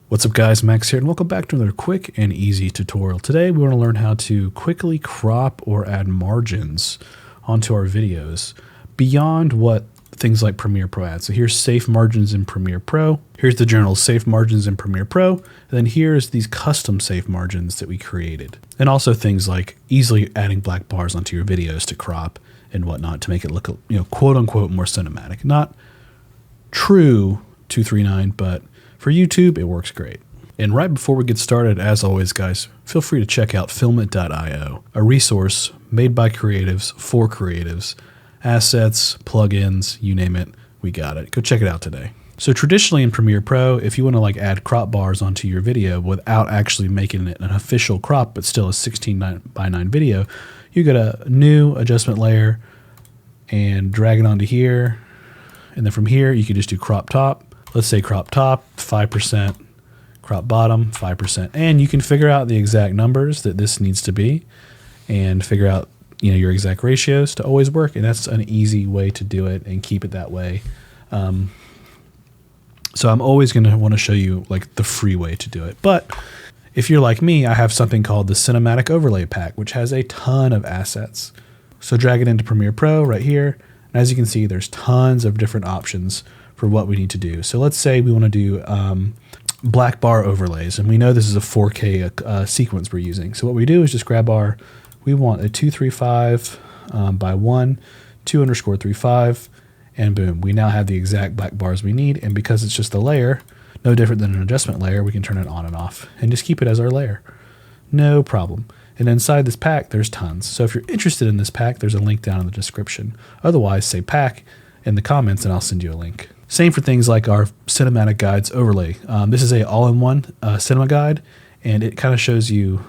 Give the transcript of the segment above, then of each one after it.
What's up guys, Max here, and welcome back to another quick and easy tutorial. Today we want to learn how to quickly crop or add margins onto our videos beyond what things like Premiere Pro add. So here's safe margins in Premiere Pro. Here's the general safe margins in Premiere Pro. And then here's these custom safe margins that we created. And also things like easily adding black bars onto your videos to crop and whatnot to make it look, quote unquote, more cinematic. Not true 239, but for YouTube, it works great. And right before we get started, as always, guys, feel free to check out filmit.io, a resource made by creatives for creatives. Assets, plugins, you name it, we got it. Go check it out today. So traditionally in Premiere Pro, if you want to add crop bars onto your video without actually making it an official crop, but still a 16:9 video, you get a new adjustment layer and drag it onto here. And then from here, you can just do crop top. Let's say crop top, 5%, crop bottom, 5%. And you can figure out the exact numbers that this needs to be and figure out your exact ratios to always work. And that's an easy way to do it and keep it that way. So I'm always going to want to show you the free way to do it. But if you're like me, I have something called the Cinematic Overlay Pack, which has a ton of assets. So drag it into Premiere Pro right here. And as you can see, there's tons of different options for what we need to do. So let's say we want to do black bar overlays, and we know this is a 4K sequence we're using. So what we do is just grab we want a 235 by 1, 2_35, and boom, we now have the exact black bars we need. And because it's just a layer, no different than an adjustment layer, we can turn it on and off and just keep it as our layer. No problem. And inside this pack, there's tons. So if you're interested in this pack, there's a link down in the description. Otherwise, say pack in the comments and I'll send you a link. Same for things like our cinematic guides overlay. This is a all-in-one cinema guide, and it kind of shows you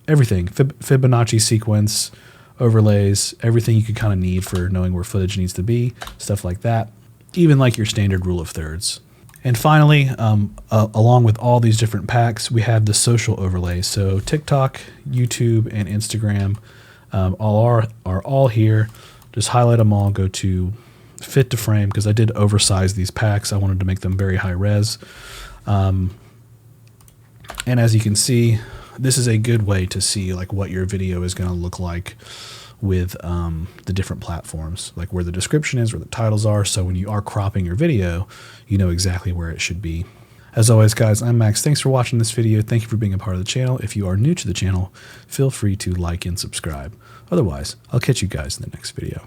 everything. Fibonacci sequence, overlays, everything you could kind of need for knowing where footage needs to be, stuff like that. Even like your standard rule of thirds. And finally, along with all these different packs, we have the social overlays. So TikTok, YouTube, and Instagram are all here. Just highlight them all, go to fit to frame, because I did oversize these packs. I wanted to make them very high res. And as you can see, this is a good way to see what your video is going to look like with the different platforms, where the description is, where the titles are. So when you are cropping your video, you know exactly where it should be. As always, guys, I'm Max. Thanks for watching this video. Thank you for being a part of the channel. If you are new to the channel, feel free to like and subscribe. Otherwise, I'll catch you guys in the next video.